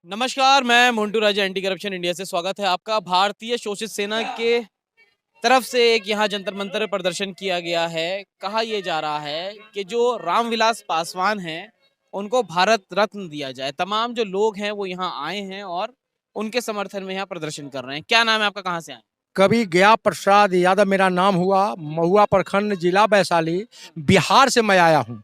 नमस्कार, मैं मोन्टू राजा anti corruption India से स्वागत है आपका। भारतीय शोषित सेना के तरफ से एक यहाँ जंतर मंतर प्रदर्शन किया गया है। कहा यह जा रहा है कि जो रामविलास पासवान हैं उनको भारत रत्न दिया जाए। तमाम जो लोग हैं वो यहाँ आए हैं और उनके समर्थन में यहाँ प्रदर्शन कर रहे हैं। क्या नाम है आपका, कहाँ से आए? कवि गया प्रसाद यादव मेरा नाम हुआ, महुआ प्रखंड, जिला वैशाली, बिहार से मैं आया हूँ।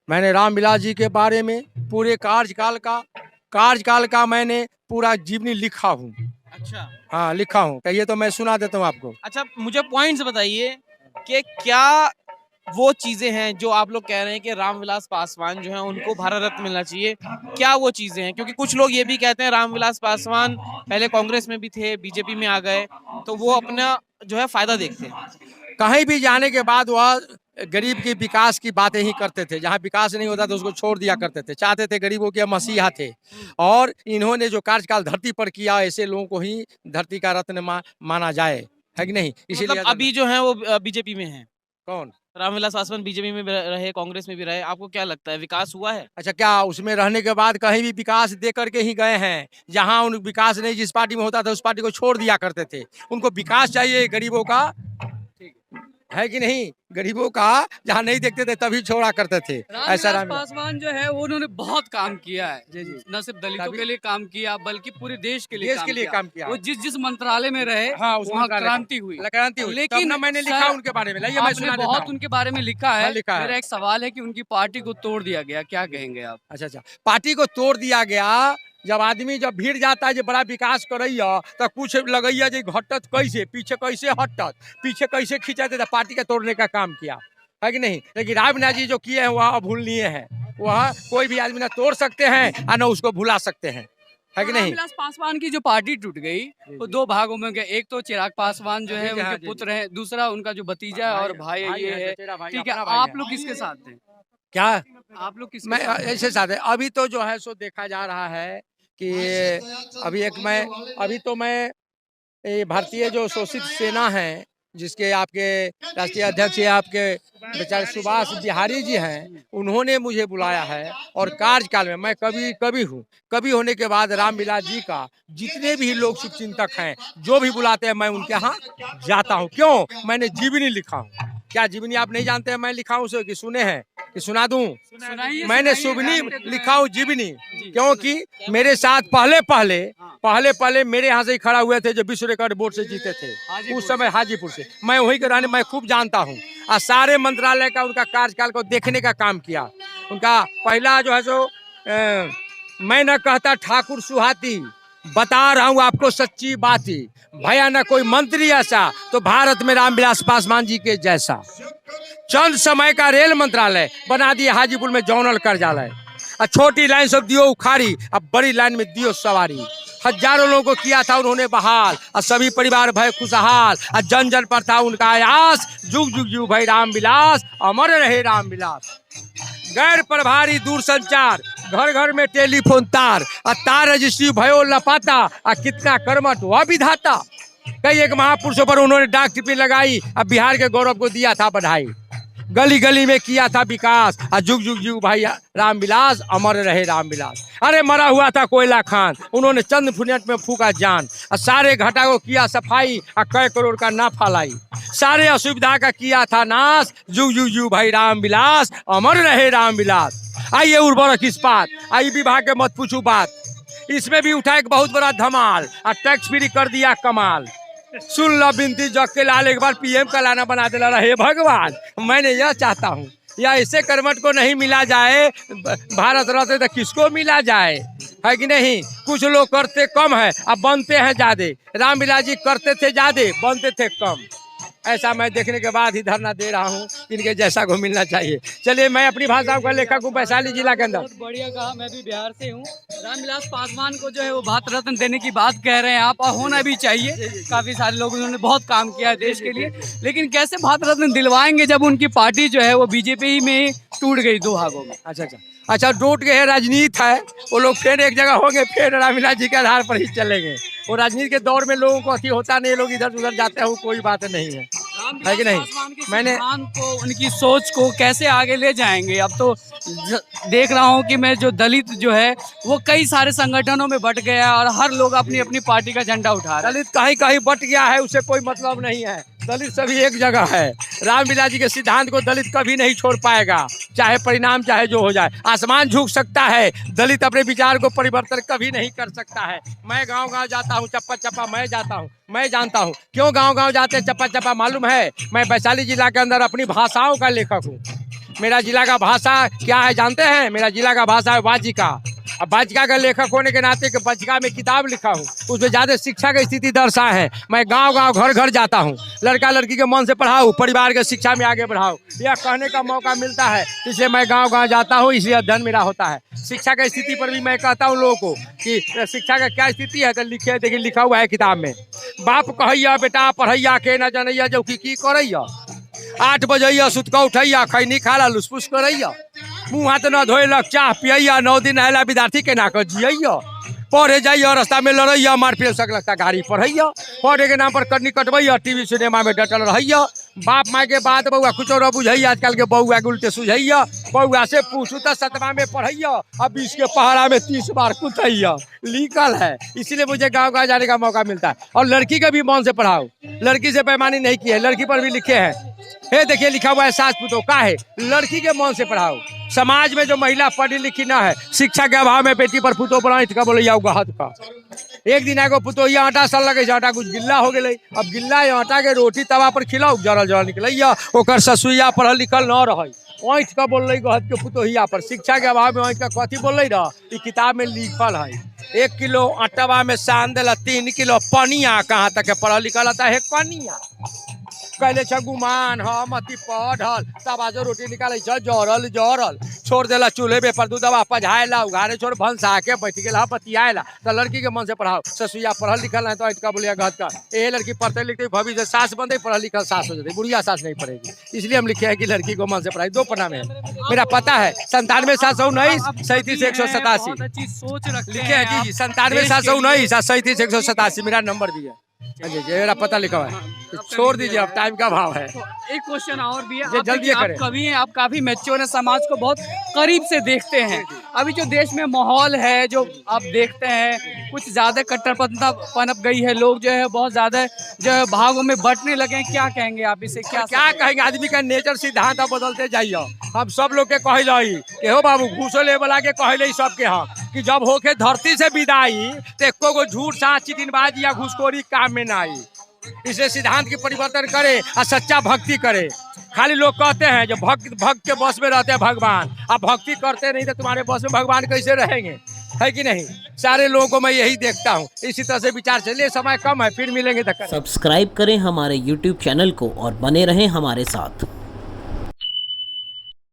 मैंने रामविलास जी के बारे में पूरे कार्यकाल का मैंने पूरा जीवनी लिखा हूँ। अच्छा, हाँ, लिखा हूँ। कहिए तो मैं सुना देता हूँ आपको। अच्छा, मुझे पॉइंट्स बताइए कि क्या वो चीजें हैं जो आप लोग कह रहे हैं कि रामविलास पासवान जो है उनको भारत रत्न मिलना चाहिए। क्या वो चीजें हैं? क्योंकि कुछ लोग ये भी कहते हैं रामविलास पासवान पहले कांग्रेस में भी थे, बीजेपी में आ गए, तो वो अपना जो है फायदा देखते हैं। कहीं भी जाने के बाद वह गरीब के विकास की बातें ही करते थे। जहाँ विकास नहीं होता तो उसको छोड़ दिया करते थे। चाहते थे गरीबों के मसीहा थे। और इन्होंने जो कार्यकाल धरती पर किया, ऐसे लोगों को ही धरती का रत्न माना जाए, है कि नहीं? मतलब अभी जो है वो बीजेपी में है। कौन? रामविलास पासवान बीजेपी में भी रहे, कांग्रेस में भी रहे। आपको क्या लगता है विकास हुआ है? अच्छा, क्या उसमें रहने के बाद कहीं भी विकास दे करके ही गए हैं? जहां उन विकास नहीं, जिस पार्टी में होता था उस पार्टी को छोड़ दिया करते थे। उनको विकास चाहिए गरीबों का, है कि नहीं? गरीबों का जहां नहीं देखते थे तभी छोड़ा करते थे। ऐसा रामविलास पासवान जो है वो उन्होंने बहुत काम किया है। जी जी, न सिर्फ दलितों के लिए काम किया बल्कि पूरे देश के लिए काम किया। वो जिस मंत्रालय में रहे, हाँ, वहाँ क्रांति हुई। लेकिन मैंने लिखा उनके बारे में। मैं सुना देता बहुत हूं। उनके बारे में लिखा है। हाँ, लिखा है। मेरा एक सवाल है कि उनकी पार्टी को तोड़ दिया गया, क्या कहेंगे आप? अच्छा, पार्टी को तोड़ दिया गया। जब आदमी जब भीड़ जाता है, जो बड़ा विकास करैया तो कुछ लगैया जे घटत कैसे, पीछे कैसे हटत, पीछे कैसे खिंचाते था, पार्टी का तोड़ने का काम किया, है कि नहीं? लेकिन रामविलास जी जो किए हैं वह अभूलनीय है। वह कोई भी आदमी ना तोड़ सकते हैं और न उसको भुला सकते हैं, है कि नहीं? रामविलास पासवान की जो पार्टी टूट गई वो दो भागों में गए। एक तो चिराग पासवान जो है उनके पुत्र हैं, दूसरा उनका जो भतीजा और भाई ये है। ठीक है, आप लोग किसके साथ थे? क्या आप लोग किसके मैं साथ थे? ऐसे साथ है? अभी तो जो है सो देखा जा रहा है कि अभी तो मैं ये भारतीय जो शोषित सेना है, जिसके आपके राष्ट्रीय अध्यक्ष या आपके बेचारे सुभाष बिहारी जी हैं, उन्होंने मुझे बुलाया है। और कार्यकाल में मैं कभी हूँ। कभी होने के बाद रामविलास जी का जितने भी लोग शुभचिंतक हैं, जो भी बुलाते हैं, मैं उनके यहाँ जाता हूँ। क्यों? मैंने जीवनी लिखा हूँ। क्या जीवनी आप नहीं जानते हैं? मैं लिखा हूँ उसे कि सुने हैं कि सुना दूं? मैंने सुबनी लिखा हूँ जीवनी, क्योंकि मेरे साथ पहले मेरे यहाँ से ही खड़ा हुए थे जो विश्व रिकॉर्ड बोर्ड से जीते थे उस समय, हाजीपुर से। मैं वहीं के रहने, मैं खूब जानता हूँ। और सारे मंत्रालय का उनका कार्यकाल को देखने का काम किया। उनका पहला जो है सो मैं न कहता ठाकुर सुहाती, बता रहा हूँ आपको सच्ची बात ही, भया न कोई मंत्री ऐसा तो भारत में रामविलास पासवान जी के जैसा। चंद समय का रेल मंत्रालय बना दिया हाजीपुर में जोनल कार्यालय। और छोटी लाइन सब दियो उखाड़ी, अब बड़ी लाइन में दियो सवारी। हजारों लोगों को किया था उन्होंने बहाल, और सभी परिवार भय खुशहाल। और जन जन पर था उनका आयास, जुग जुग जुग भाई रामविलास, अमर रहे रामविलास। गैर प्रभारी दूर संचार, घर घर में टेलीफोन तार, और तार रजिस्ट्री भयो लपाता, और कितना कर्मठ वह विधाता। कई एक महापुरुषों पर उन्होंने डाक टिप्पणी लगाई, अब बिहार के गौरव को दिया था बधाई। गली गली में किया था विकास, और जुग जुग जुग भाई रामविलास, अमर रहे रामविलास। अरे मरा हुआ था कोयला खान, उन्होंने चंद मिनट में फूका जान। और सारे घाटा को किया सफाई, और कई करोड़ का नाफा लाई। सारे असुविधा का किया था नाश, जुग जुग जुग भाई रामविलास, अमर रहे रामविलास। आइए उर्वरक इस्पात, आई विभाग के मत पूछू बात, इसमें भी उठा एक बहुत बड़ा धमाल, और टैक्स फ्री कर दिया कमाल। सुन लो बिनती जग के लाल, एक बार पीएम का लाना बना देना रहे भगवान। मैंने यह चाहता हूँ, या ऐसे कर्मठ को नहीं मिला जाए भारत रत्न तो किसको मिला जाए, है कि नहीं? कुछ लोग करते कम है, अब बनते हैं ज्यादा। रामविलास जी करते थे ज्यादा, बनते थे कम। ऐसा मैं देखने के बाद ही धरना दे रहा हूँ इनके जैसा को मिलना चाहिए। चलिए, मैं अपनी भाषा का लेखक हूँ वैशाली जिला के अंदर। बहुत बढ़िया कहा, मैं भी बिहार से हूँ। रामविलास पासवान को जो है वो भारत रत्न देने की बात कह रहे हैं आप, और होना भी चाहिए। काफी सारे लोग उन्होंने बहुत काम किया है देश के लिए, लेकिन कैसे भारत रत्न दिलवाएंगे जब उनकी पार्टी जो है वो बीजेपी में टूट गई 2 भागों में। अच्छा, टूट गए, राजनीति है, वो लोग फिर एक जगह होंगे, फिर रामविलास जी के आधार पर ही चलेंगे। वो राजनीति के दौर में लोगों को अति होता नहीं, लोग इधर उधर जाते हैं, वो कोई बात नहीं है कि नहीं। मैंने को उनकी सोच को कैसे आगे ले जाएंगे? अब तो देख रहा हूँ कि मैं जो दलित जो है वो कई सारे संगठनों में बट गया और हर लोग अपनी अपनी पार्टी का झंडा उठा रहे हैं। दलित कहीं कहीं बट गया है, उससे कोई मतलब नहीं है। दलित सभी एक जगह है। रामविलास जी के सिद्धांत को दलित कभी नहीं छोड़ पाएगा, चाहे परिणाम चाहे जो हो जाए। आसमान झुक सकता है, दलित अपने विचार को परिवर्तन कभी नहीं कर सकता है। मैं गांव-गांव जाता हूं, चप्पा चप्पा मैं जाता हूं, मैं जानता हूं क्यों गांव-गांव जाते हैं चप्पा चप्पा मालूम है। मैं वैशाली जिला के अंदर अपनी भाषाओं का लेखक हूँ। मेरा जिला का भाषा क्या है जानते हैं? मेरा जिला का भाषा है वाजिका। अब वाजिका का लेखक होने के नाते वाजिका में किताब लिखा हूँ, उसमें ज्यादा शिक्षा की स्थिति दर्शा है। मैं गांव-गांव घर-घर जाता हूँ, लड़का लड़की के मन से पढ़ाऊँ, परिवार के शिक्षा में आगे बढ़ाऊँ, यह कहने का मौका मिलता है। इसलिए मैं गांव-गांव जाता हूँ, इसलिए अध्ययन मेरा होता है। शिक्षा की स्थिति पर भी मैं कहता हूँ लोगों को कि शिक्षा का क्या स्थिति है, तो लिखे देखिए, लिखा हुआ है किताब में। बाप कहैया बेटा पढ़ैया के न जनैया जो की करैया, 8 बजैया सुत के उठैया, खैनी खाला लुसफुस करैया, मुँह हाथ न धोएलक चाह पियैया, 9 दिन नहला विद्यार्थी के ना कर जियैया, पढ़े जाइए रास्ता में लड़ैया, मारपीट सक लगता गाड़ी पढ़ैया, पढ़े के नाम पर कटनी कटवैया, टीवी सिनेमा में डटल रहैया, बाप माँ के बात बउआ कुछ और बुझैया, आजकल के बउआ के उल्टे सुझैया, बउआ से पूछू तो 7वां में पढ़ैया, अब 20 के पहाड़ा में 30 बार कुतैया, लिखल है। इसीलिए मुझे गाँव-गाँव जाने का मौका मिलता है। और लड़की का भी मन से पढ़ाओ, लड़की से पैमानी नहीं की है, लड़की पर भी लिखे हैं। हे देखिए लिखा हुआ है सास पुतोह का है, लड़की के मन से पढ़ाओ। समाज में जो महिला पढ़ी लिखी ना है, शिक्षा के अभाव में बेटी पर पुतोह पढ़ा का बोले जाओ गहत का। एक दिन एगो पुतोहिया आटा सल लगे, आटा कुछ गिल्ला हो गए, अब गिल्ला आटा के रोटी तवा पर खिलाओ, जरल जरल निकलैया, ओकर ससुइया पढ़ल लिखल न रही, ऐठ का बोल रही गहत के पुतोहिया पर। शिक्षा के अभाव में ऐठ का कथी बोल रही रहा, किताब में लिखल है। 1 किलो आटवा में सान दिला 3 किलो पनिया, कहाँ तक पढ़ल लिखल आता है कनिया। कहले गुमान हम अति पढ़ल, तब आज रोटी निकाले जरल जरल, छोड़ देला चूल्हे पे पर दूधवा पझाएला, उघारे छोड़ भंसा के बैठ गेला बतियाएला। तो लड़की के मन से पढ़ाओ। ससुइया पढ़ल लिखल है तो ऐठका बोलिया घत का, ये लड़की पढ़ते लिखते भविष्य सास बनते, पढ़ल लिखल सास हो जाती, बुढ़िया सास नहीं पढ़ेगी। इसलिए हम लिखे हैं कि लड़की को मन से पढ़ाई। 2 पन्ना में मेरा पता है 97 719 37 187 अच्छी सोच रखते लिखे हैं जी, 97 719 37 187 मेरा नंबर दिया। जी मेरा पता लिखा हुआ है। छोड़ दीजिए, अब टाइम का अभाव है। एक क्वेश्चन और भी है, ये जल्दी आप करें। कवि हैं, आप काफी मैच्योर हैं, समाज को बहुत करीब से देखते हैं। अभी जो देश में माहौल है जो आप देखते हैं, कुछ ज्यादा कट्टरपंथा पनप गई है, लोग जो है बहुत ज्यादा जो है भागों में बंटने लगे हैं। क्या कहेंगे आप इसे? क्या कहेंगे? आदमी का नेचर सिद्धांत बदलते जाइए। हम सब लोग के कहल कि हो बाबू घूसो ले वाला के कहल सबके हाँ कि जब होके धरती से विदाई तो एको गो झूठ साँच चिटिनबाज या घूसखोरी काम में ना आई। इसलिए सिद्धांत की परिवर्तन करे और सच्चा भक्ति करे। खाली लोग कहते हैं जो भक्त के बस में रहते हैं भगवान, आप भक्ति करते नहीं तो तुम्हारे बस में भगवान कैसे रहेंगे, है कि नहीं? सारे लोगों को मैं यही देखता हूँ। इसी तरह से विचार चलिए, समय कम है, फिर मिलेंगे। सब्सक्राइब करें हमारे YouTube चैनल को और बने रहें हमारे साथ।